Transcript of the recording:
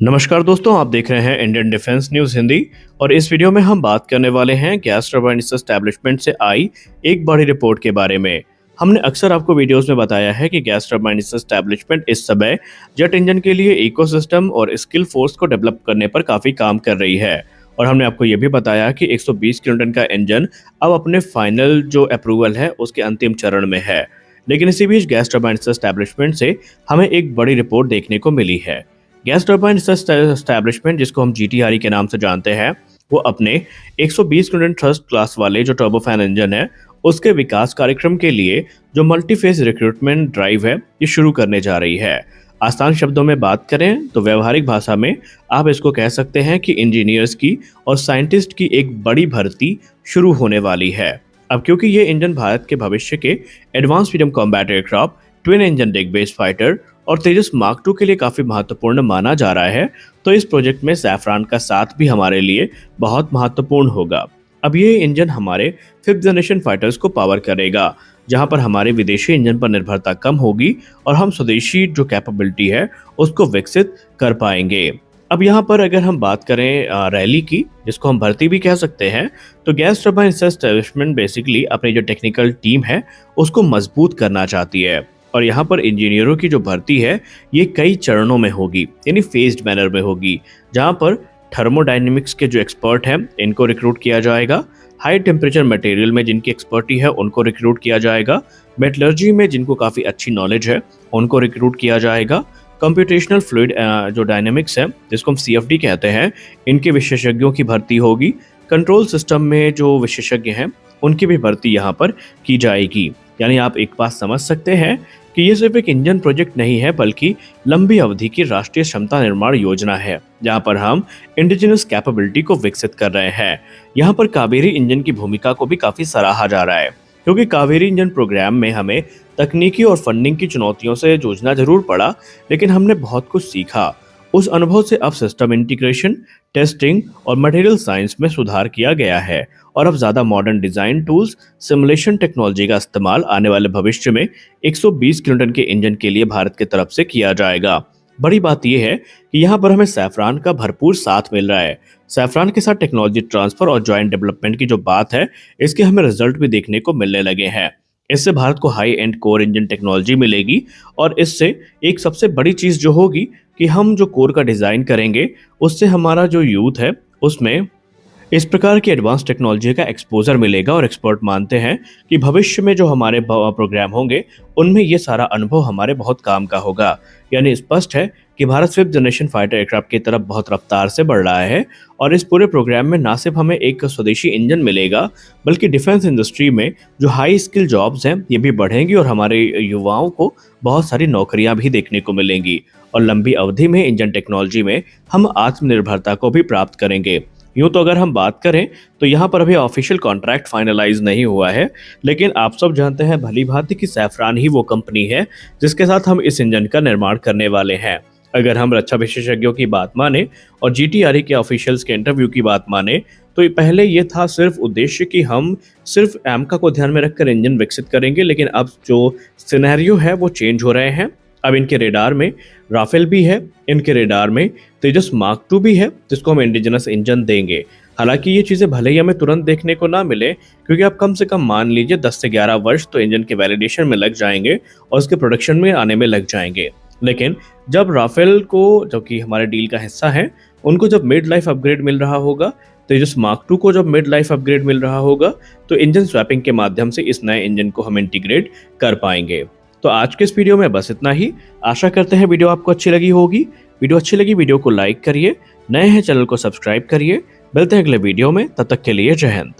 नमस्कार दोस्तों, आप देख रहे हैं इंडियन डिफेंस न्यूज़ हिंदी। और इस वीडियो में हम बात करने वाले हैं गैस टरबाइन एस्टैब्लिशमेंट से आई एक बड़ी रिपोर्ट के बारे में। हमने अक्सर आपको वीडियोस में बताया है कि गैस टरबाइन एस्टैब्लिशमेंट इस समय जेट इंजन के लिए इकोसिस्टम और स्किल फोर्स को डेवलप करने पर काफ़ी काम कर रही है। और हमने आपको ये भी बताया कि 120 किलोटन का इंजन अब अपने फाइनल जो अप्रूवल है उसके अंतिम चरण में है। लेकिन इसी बीच गैस टरबाइन एस्टैब्लिशमेंट से हमें एक बड़ी रिपोर्ट देखने को मिली है। गैस टरबाइन एस्टैब्लिशमेंट, जिसको हम जीटीआरई के नाम से जानते हैं, वो अपने 120 किलोटन थ्रस्ट क्लास वाले जो टर्बोफैन इंजन है उसके विकास कार्यक्रम के लिए जो मल्टीफेज रिक्रूटमेंट ड्राइव है ये शुरू करने जा रही है। आसान शब्दों में बात करें तो व्यवहारिक भाषा में आप इसको कह सकते हैं कि इंजीनियर्स की और साइंटिस्ट की एक बड़ी भर्ती शुरू होने वाली है। अब क्योंकि ये इंजन भारत के भविष्य के advance medium combat aircraft, twin engine deck based fighter और तेजस मार्क 2 के लिए काफी महत्वपूर्ण माना जा रहा है, तो इस प्रोजेक्ट में सैफरान का साथ भी हमारे लिए बहुत महत्वपूर्ण होगा। अब ये इंजन हमारे 5th जनरेशन फाइटर्स को पावर करेगा, जहां पर हमारे विदेशी इंजन पर निर्भरता कम होगी और हम स्वदेशी जो कैपेबिलिटी है उसको विकसित कर पाएंगे। अब यहाँ पर अगर हम बात करें रैली की, जिसको हम भर्ती भी कह सकते हैं, तो गैस टरबाइन एस्टैब्लिशमेंट बेसिकली अपनी जो टेक्निकल टीम है उसको मजबूत करना चाहती है। और यहाँ पर इंजीनियरों की जो भर्ती है ये कई चरणों में होगी, यानी फेज्ड मैनर में होगी, जहाँ पर थर्मोडायनेमिक्स के जो एक्सपर्ट हैं इनको रिक्रूट किया जाएगा, हाई टेम्परेचर मटेरियल में जिनकी एक्सपर्टी है उनको रिक्रूट किया जाएगा, मेटलर्जी में जिनको काफ़ी अच्छी नॉलेज है उनको रिक्रूट किया जाएगा, कंप्यूटेशनल फ्लूइड जो डायनेमिक्स है जिसको हम CFD कहते हैं, इनके विशेषज्ञों की भर्ती होगी, कंट्रोल सिस्टम में जो विशेषज्ञ हैं उनकी भी भर्ती यहाँ पर की जाएगी। यानी आप एक बात समझ सकते हैं कि ये सिर्फ एक इंजन प्रोजेक्ट नहीं है, बल्कि लंबी अवधि की राष्ट्रीय क्षमता निर्माण योजना है, जहां पर हम इंडिजिनस कैपेबिलिटी को विकसित कर रहे हैं। यहाँ पर कावेरी इंजन की भूमिका को भी काफी सराहा जा रहा है, क्योंकि कावेरी इंजन प्रोग्राम में हमें तकनीकी और फंडिंग की चुनौतियों से जूझना जरूर पड़ा, लेकिन हमने बहुत कुछ सीखा। उस अनुभव से अब सिस्टम इंटीग्रेशन, टेस्टिंग और मटेरियल साइंस में सुधार किया गया है, और अब ज़्यादा modern design tools, simulation technology का इस्तेमाल आने वाले भविष्य में 120 किलोटन के इंजन के लिए भारत की तरफ से किया जाएगा। बड़ी बात यह है कि यहाँ पर हमें सैफरान का भरपूर साथ मिल रहा है। सैफरान के साथ टेक्नोलॉजी ट्रांसफर और जॉइंट डेवलपमेंट की जो बात है, इसके हमें रिजल्ट भी देखने को मिलने लगे हैं। इससे भारत को high and core engine technology मिलेगी, और इससे एक सबसे बड़ी चीज़ जो होगी कि हम जो कोर का डिज़ाइन करेंगे उससे हमारा जो यूथ है उसमें इस प्रकार की एडवांस टेक्नोलॉजी का एक्सपोजर मिलेगा। और एक्सपर्ट मानते हैं कि भविष्य में जो हमारे प्रोग्राम होंगे उनमें ये सारा अनुभव हमारे बहुत काम का होगा। यानी स्पष्ट है कि Bharat 5th generation fighter aircraft की तरफ बहुत रफ्तार से बढ़ रहा है, और इस पूरे प्रोग्राम में ना सिर्फ हमें एक स्वदेशी इंजन मिलेगा, बल्कि डिफेंस इंडस्ट्री में जो हाई स्किल जॉब्स हैं ये भी बढ़ेंगी, और हमारे युवाओं को बहुत सारी नौकरियां भी देखने को मिलेंगी। और लंबी अवधि में इंजन टेक्नोलॉजी में हम आत्मनिर्भरता को भी प्राप्त करेंगे। यूँ तो अगर हम बात करें तो यहाँ पर अभी ऑफिशियल कॉन्ट्रैक्ट फाइनलाइज नहीं हुआ है, लेकिन आप सब जानते हैं भली भांति कि सैफरान ही वो कंपनी है जिसके साथ हम इस इंजन का निर्माण करने वाले हैं। अगर हम रक्षा विशेषज्ञों की बात माने और जीटीआरई के ऑफिशियल्स के इंटरव्यू की बात माने, तो पहले ये था सिर्फ उद्देश्य कि हम सिर्फ एमका को ध्यान में रखकर इंजन विकसित करेंगे, लेकिन अब जो सिनेरियो है वो चेंज हो रहे हैं। अब इनके रेडार में राफेल भी है, इनके रेडार में तेजस मार्क 2 भी है, जिसको हम इंडिजिनस इंजन देंगे। हालांकि ये चीज़ें भले ही हमें तुरंत देखने को ना मिले, क्योंकि आप कम से कम मान लीजिए 10 से 11 वर्ष तो इंजन के वैलिडेशन में लग जाएंगे और उसके प्रोडक्शन में आने में लग जाएंगे। लेकिन जब राफेल को, जो कि हमारे डील का हिस्सा है, उनको जब मिड लाइफ अपग्रेड मिल रहा होगा, तेजस मार्क 2 को जब मिड लाइफ अपग्रेड मिल रहा होगा, तो इंजन स्वैपिंग के माध्यम से इस नए इंजन को हम इंटीग्रेट कर पाएंगे। तो आज के इस वीडियो में बस इतना ही। आशा करते हैं वीडियो आपको अच्छी लगी होगी। वीडियो अच्छी लगी वीडियो को लाइक करिए, नए हैं चैनल को सब्सक्राइब करिए। मिलते हैं अगले वीडियो में, तब तक के लिए जय हिंद।